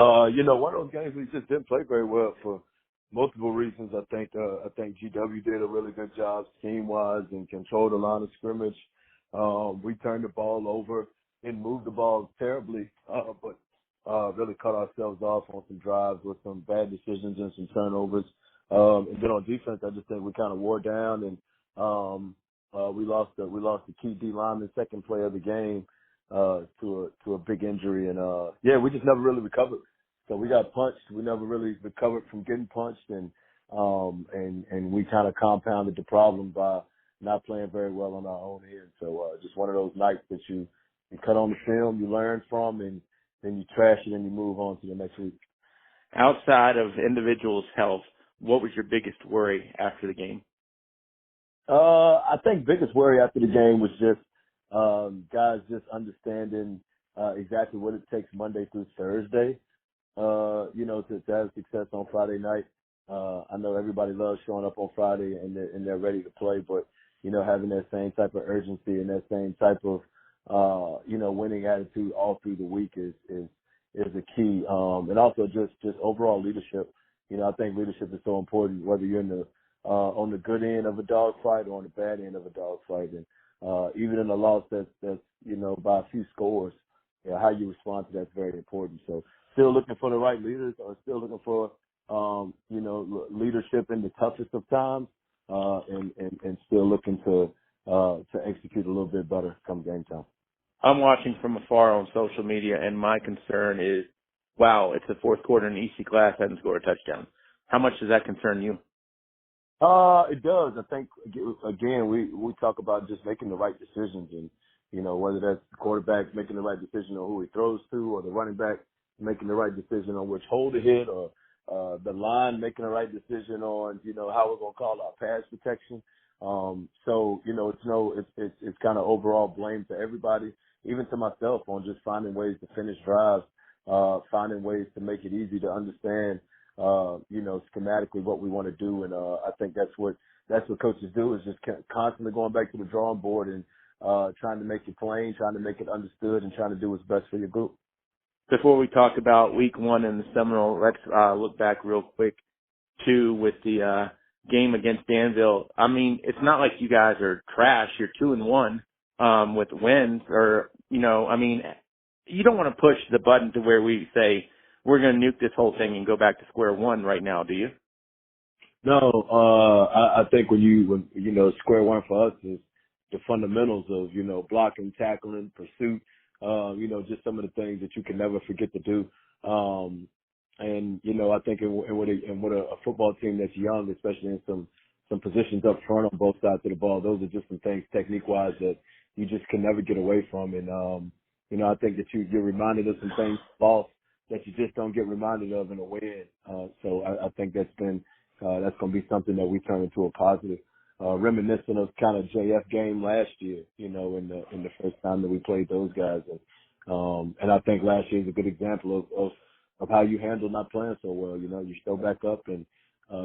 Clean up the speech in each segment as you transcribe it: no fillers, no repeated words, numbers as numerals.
One of those games we just didn't play very well for multiple reasons. I think GW did a really good job scheme wise and controlled the line of scrimmage. We turned the ball over and moved the ball terribly, but really cut ourselves off on some drives with some bad decisions and some turnovers. And then on defense, I just think we kind of wore down and we lost the key D lineman, second play of the game, to a big injury, and we just never really recovered. So we got punched. We never really recovered from getting punched, and we kind of compounded the problem by not playing very well on our own end. So just one of those nights that you cut on the film, you learn from, and then you trash it and you move on to the next week. Outside of individuals' health, what was your biggest worry after the game? I think biggest worry after the game was just guys just understanding exactly what it takes Monday through Thursday, to have success on Friday night. I know everybody loves showing up on Friday and they're ready to play, but, having that same type of urgency and that same type of, winning attitude all through the week is the key. And also just overall leadership. I think leadership is so important, whether you're on the good end of a dog fight or on the bad end of a dog fight. And even in a loss that's by a few scores, how you respond to that's very important. So still looking for the right leaders, or still looking for leadership in the toughest of times, and still looking to execute a little bit better come game time. I'm watching from afar on social media, and my concern is, wow, it's the fourth quarter and EC Glass hasn't scored a touchdown. How much does that concern you? It does. I think, again, we talk about just making the right decisions, and, whether that's the quarterback making the right decision on who he throws to, or the running back making the right decision on which hole to hit, or the line making the right decision on, how we're going to call our pass protection. It's kind of overall blame to everybody, even to myself, on just finding ways to finish drives, finding ways to make it easy to understand, schematically what we want to do. And I think that's what coaches do, is just constantly going back to the drawing board and trying to make it plain, trying to make it understood, and trying to do what's best for your group. Before we talk about week one in the Seminole, let's look back real quick, too, with the game against Danville. I mean, it's not like you guys are trash. You're 2-1 with wins, or, you don't want to push the button to where we say, we're going to nuke this whole thing and go back to square one right now, do you? No, I think when square one for us is the fundamentals of, blocking, tackling, pursuit, just some of the things that you can never forget to do. I think with a football team that's young, especially in some positions up front on both sides of the ball, those are just some things technique-wise that you just can never get away from. And, I think that you're reminded of some things lost that you just don't get reminded of in a win. So I think that's going to be something that we turn into a positive, reminiscent of kind of JF game last year, in the first time that we played those guys. And I think last year is a good example of how you handle not playing so well. You show back up and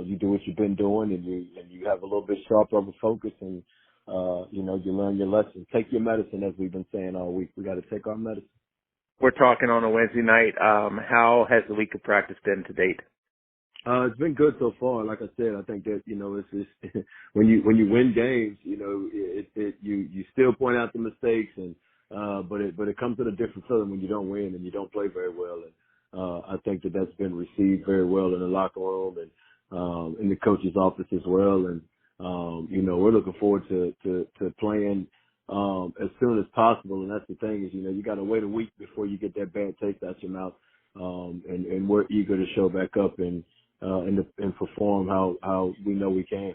you do what you've been doing, and you have a little bit sharper of a focus, and you learn your lesson. Take your medicine, as we've been saying all week. We got to take our medicine. We're talking on a Wednesday night. How has the week of practice been to date? It's been good so far. Like I said, I think that, it's just when you win games, you still point out the mistakes, and but it comes with a different feeling when you don't win and you don't play very well. And I think that's been received very well in the locker room and in the coach's office as well. And we're looking forward to playing as soon as possible. And that's the thing is, you got to wait a week before you get that bad taste out your mouth. And we're eager to show back up and perform how we know we can.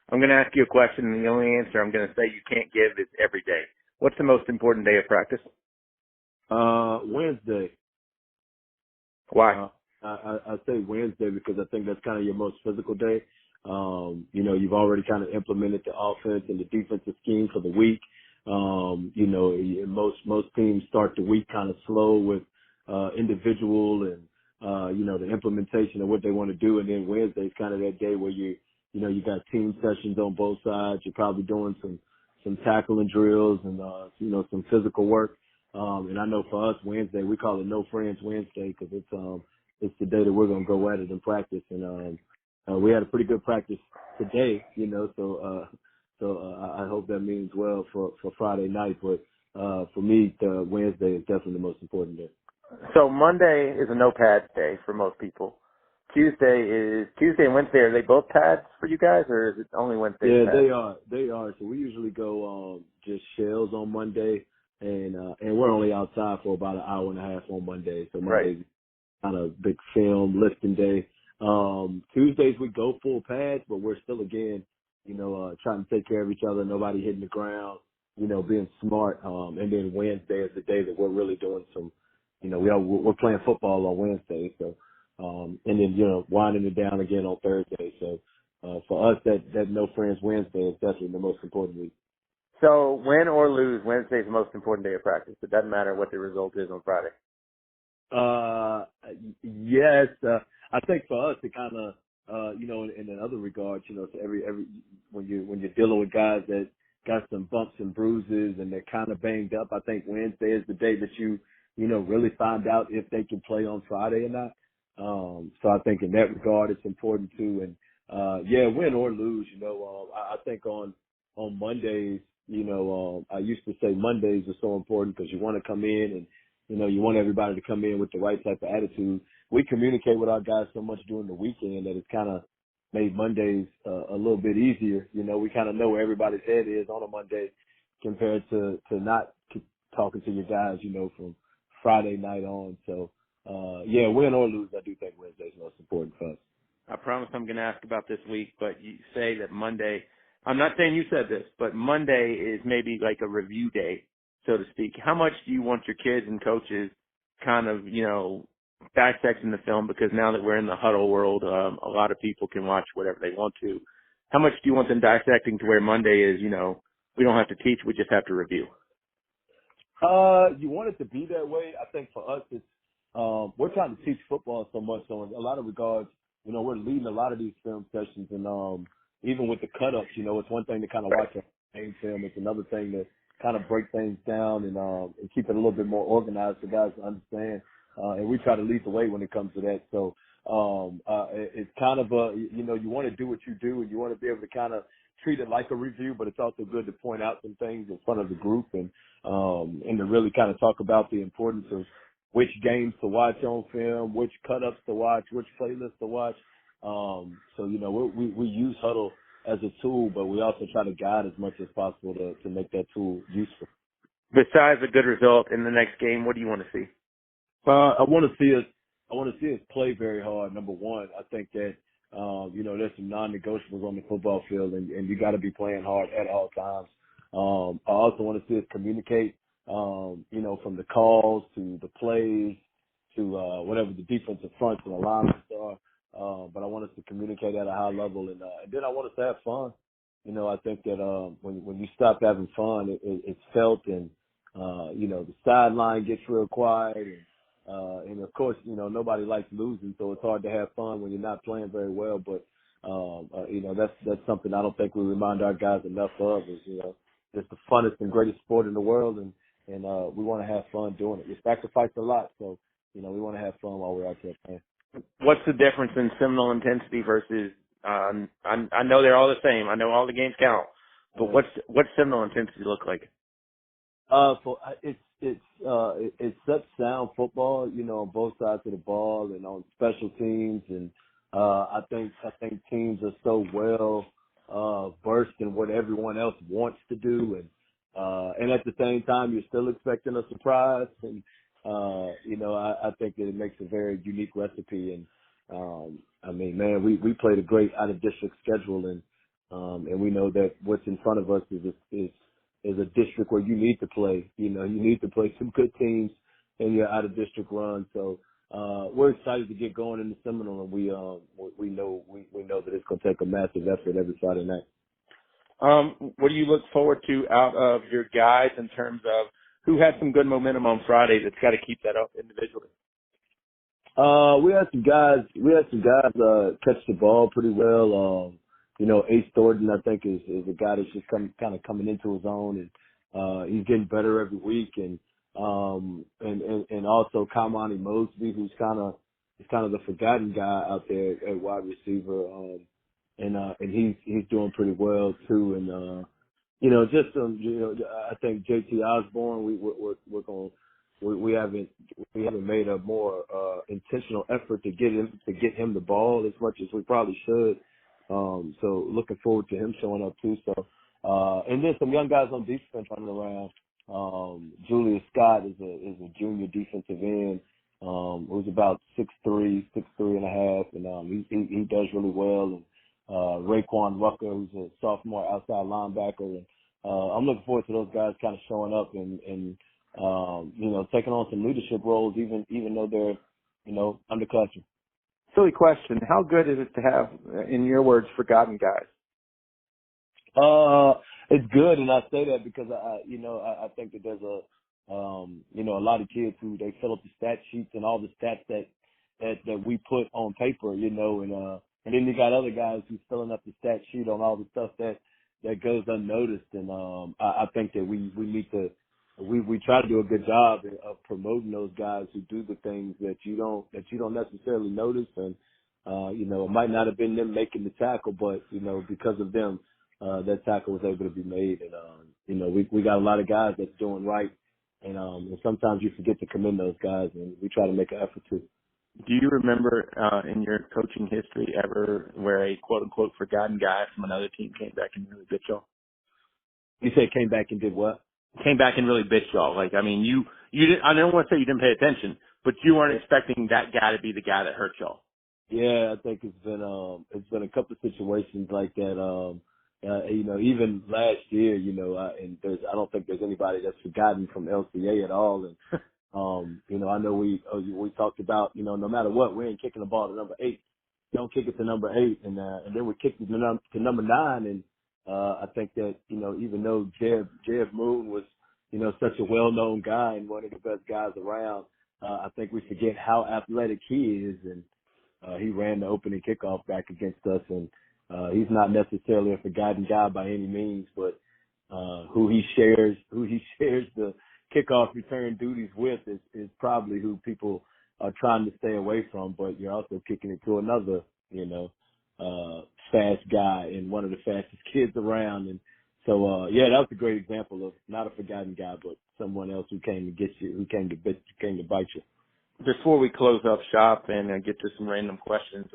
I'm going to ask you a question, and the only answer I'm going to say you can't give is every day. What's the most important day of practice? Wednesday. Why? I say Wednesday because I think that's kind of your most physical day. You've already kind of implemented the offense and the defensive scheme for the week. Most teams start the week kind of slow with individual and the implementation of what they want to do, and then Wednesday is kind of that day where you got team sessions on both sides. You're probably doing some tackling drills and some physical work. And I know for us Wednesday, we call it No Friends Wednesday because it's the day that we're going to go at it in practice. And, we had a pretty good practice today, so I hope that means well for Friday night. But, for me, Wednesday is definitely the most important day. So Monday is a no pads day for most people. Tuesday and Wednesday, are they both pads for you guys, or is it only Wednesday? Yeah, pads? they are. So we usually go just shells on Monday, and we're only outside for about an hour and a half on Monday. So Monday's kind of big film lifting day. Tuesdays we go full pads, but we're still again, trying to take care of each other, nobody hitting the ground, being smart. And then Wednesday is the day that we're really doing some, we're playing football on Wednesday, so. And then, winding it down again on Thursday. So, for us, that No Friends Wednesday is definitely the most important week. So win or lose, Wednesday is the most important day of practice. It doesn't matter what the result is on Friday. Yes, I think for us, it kind of, in another regard, so every, when you're dealing with guys that got some bumps and bruises and they're kind of banged up, I think Wednesday is the day that you really find out if they can play on Friday or not. So I think in that regard, it's important too. And, win or lose, I think on Mondays, I used to say Mondays are so important because you want to come in and, you want everybody to come in with the right type of attitude. We communicate with our guys so much during the weekend that it's kind of made Mondays a little bit easier. We kind of know where everybody's head is on a Monday compared to not talking to your guys, from Friday night on. So, win or lose, I do think Wednesday's most important for us. I promise I'm going to ask about this week, but you say that Monday, I'm not saying you said this, but Monday is maybe like a review day, so to speak. How much do you want your kids and coaches kind of, dissecting the film? Because now that we're in the huddle world, a lot of people can watch whatever they want to. How much do you want them dissecting to where Monday is, we don't have to teach, we just have to review? You want it to be that way. I think for us, it's, we're trying to teach football so much, so in a lot of regards, we're leading a lot of these film sessions, and even with the cut-ups, it's one thing to kind of watch a game film. It's another thing to kind of break things down and keep it a little bit more organized for guys to understand. And we try to lead the way when it comes to that. So it's kind of you want to do what you do, and you want to be able to kind of treat it like a review, but it's also good to point out some things in front of the group and to really kind of talk about the importance of which games to watch on film, which cut-ups to watch, which playlists to watch. So, we use Huddle as a tool, but we also try to guide as much as possible to make that tool useful. Besides a good result in the next game, what do you want to see? I want to see us play very hard. Number one, I think that, there's some non-negotiables on the football field, and you got to be playing hard at all times. I also want to see us communicate, from the calls to the plays to whatever the defensive fronts and alignments are. But I want us to communicate at a high level, and then I want us to have fun. I think that when you stop having fun, it's felt, and the sideline gets real quiet, and of course, nobody likes losing, so it's hard to have fun when you're not playing very well. But that's something I don't think we remind our guys enough of. Is it's the funnest and greatest sport in the world, and we want to have fun doing it. We sacrifice a lot, so we want to have fun while we're out there playing. What's the difference in Seminole intensity versus? I know they're all the same. I know all the games count, but what's Seminole intensity look like? It's such sound football, on both sides of the ball and on special teams, and I think teams are so well versed in what everyone else wants to do, and at the same time you're still expecting a surprise, and I think that it makes a very unique recipe. And we played a great out of district schedule, and we know that what's in front of us is a district where you need to play. You need to play some good teams in your out of district run. So we're excited to get going in the Seminole, and we know that it's going to take a massive effort every Friday night. What do you look forward to out of your guys in terms of who had some good momentum on Friday that's got to keep that up individually? We had some guys catch the ball pretty well. Ace Thornton, I think, is a guy that's just coming into his own, and he's getting better every week. And and also Kamani Mosby, who's kind of the forgotten guy out there at wide receiver. And he's doing pretty well too. And just I think JT Osborne, we haven't made a more intentional effort to get him the ball as much as we probably should. So looking forward to him showing up too. So and then some young guys on defense running around. Julius Scott is a junior defensive end. Who's about 6'3", 6'3.5", and he does really well. And Raekwon Rucker, who's a sophomore outside linebacker, and I'm looking forward to those guys kind of showing up and taking on some leadership roles, even though they're underclassmen. Silly question: how good is it to have, in your words, forgotten guys? It's good, and I say that because I think that there's a lot of kids who they fill up the stat sheets and all the stats that we put on paper, and then you got other guys who's filling up the stat sheet on all the stuff that goes unnoticed. And I think that we try to do a good job of promoting those guys who do the things that you don't necessarily notice. And it might not have been them making the tackle, but because of them, that tackle was able to be made. And we got a lot of guys that's doing right. And sometimes you forget to commend those guys, and we try to make an effort to. Do you remember in your coaching history ever where a quote-unquote forgotten guy from another team came back and really bit y'all? You say came back and did what? Came back and really bit y'all. Like, I mean, you didn't, I don't want to say you didn't pay attention, but you weren't expecting that guy to be the guy that hurt y'all. Yeah, I think it's been a couple of situations like that. Even last year, and I don't think there's anybody that's forgotten from LCA at all. And I know we talked about, no matter what, we ain't kicking the ball to number 8. Don't kick it to number 8, and then we kicked it to number 9. And I think that even though Jeff Moon was such a well-known guy and one of the best guys around, I think we forget how athletic he is. And he ran the opening kickoff back against us, and he's not necessarily a forgotten guy by any means, but who he shares the kickoff return duties with is probably who people are trying to stay away from. But you're also kicking it to another, fast guy and one of the fastest kids around. And so, that was a great example of not a forgotten guy, but someone else who came to get you, who came to bite you. Before we close up shop and get to some random questions,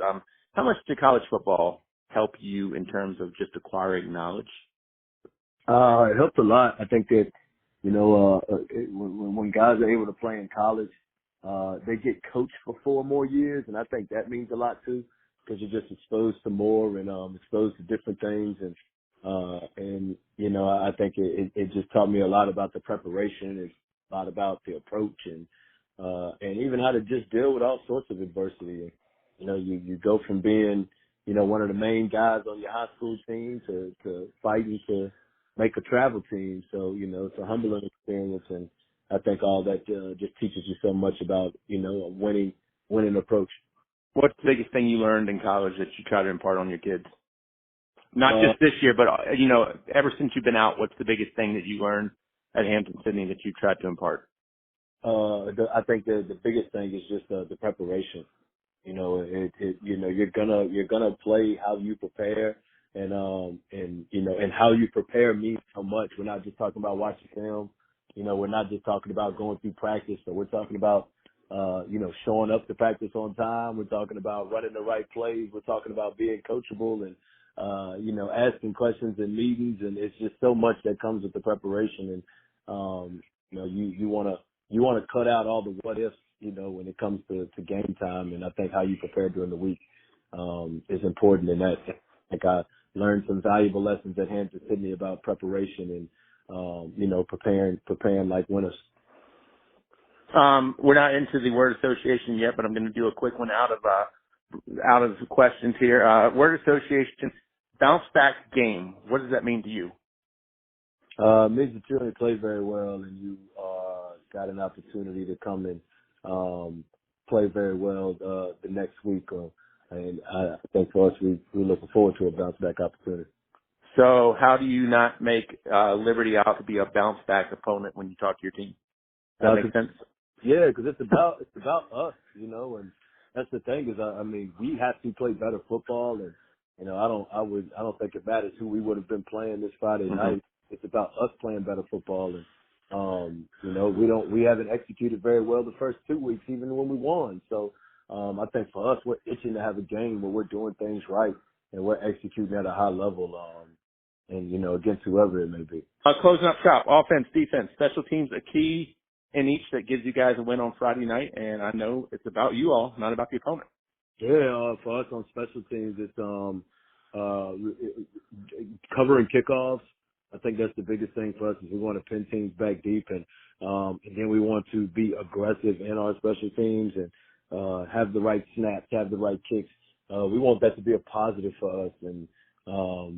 how much did college football help you in terms of just acquiring knowledge? It helped a lot. I think that, when guys are able to play in college, they get coached for 4 more years, and I think that means a lot too, because you're just exposed to more and exposed to different things, and I think it just taught me a lot about the preparation, and a lot about the approach, and even how to just deal with all sorts of adversity. And, you go from being one of the main guys on your high school team to fighting to make a travel team. So, it's a humbling experience, and I think all that just teaches you so much about, a winning approach. What's the biggest thing you learned in college that you try to impart on your kids? Not just this year, but, ever since you've been out, what's the biggest thing that you learned at Hampton-Sydney that you tried to impart? I think the biggest thing is just the preparation. You're gonna play how you prepare, and how you prepare means so much. We're not just talking about watching film. We're not just talking about going through practice, but we're talking about showing up to practice on time. We're talking about running the right plays. We're talking about being coachable and asking questions in meetings, and it's just so much that comes with the preparation. And you want to cut out all the what ifs, when it comes to game time. And I think how you prepare during the week is important. And that, I think I learned some valuable lessons at Hampton-Sydney about preparation and preparing like winners. We're not into the word association yet, but I'm going to do a quick one out of the questions here. Word association, bounce back game. What does that mean to you? Means that you're going to play very well, and you got an opportunity to come and play very well the next week. And I think for us, we're looking forward to a bounce back opportunity. So how do you not make Liberty out to be a bounce back opponent when you talk to your team? That makes sense. Yeah, because it's about us, you know, and that's the thing is, I mean, we have to play better football, and you know, I don't think it matters who we would have been playing this Friday night. It's about us playing better football, and you know, we haven't executed very well the first 2 weeks, even when we won. So I think for us, we're itching to have a game where we're doing things right and we're executing at a high level, and you know, against whoever it may be. Closing up shop, offense, defense, special teams, a key in each that gives you guys a win on Friday night, and I know it's about you all, not about the opponent. Yeah, for us on special teams, it's covering kickoffs. I think that's the biggest thing for us is we want to pin teams back deep, and then we want to be aggressive in our special teams and have the right snaps, have the right kicks. We want that to be a positive for us, and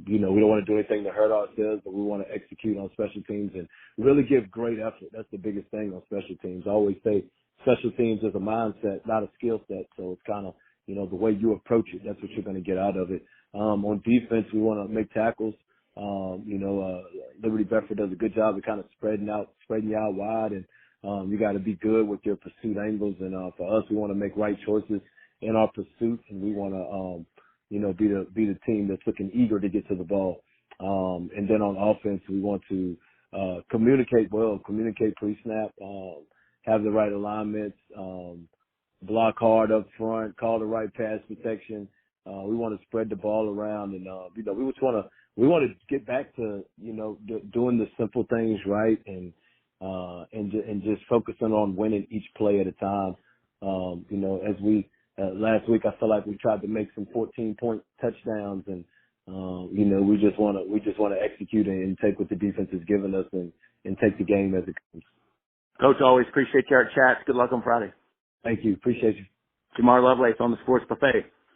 you know, we don't want to do anything to hurt ourselves, but we want to execute on special teams and really give great effort. That's the biggest thing on special teams. I always say special teams is a mindset, not a skill set. So it's kind of, you know, the way you approach it, that's what you're going to get out of it. On defense, we want to make tackles. You know, Liberty Bedford does a good job of kind of spreading you out wide, and you got to be good with your pursuit angles. And for us, we want to make right choices in our pursuit, and we want to, you know, be the team that's looking eager to get to the ball. And then on offense, we want to communicate well, communicate pre-snap, have the right alignments, block hard up front, call the right pass protection. We want to spread the ball around, and you know, we want to get back to, you know, doing the simple things right, and just focusing on winning each play at a time. You know, as we last week, I felt like we tried to make some 14-point touchdowns, and you know, we just want to execute and take what the defense has given us and take the game as it comes. Coach, always appreciate your chats. Good luck on Friday. Thank you. Appreciate you. Jamar Lovelace on the Sports Buffet.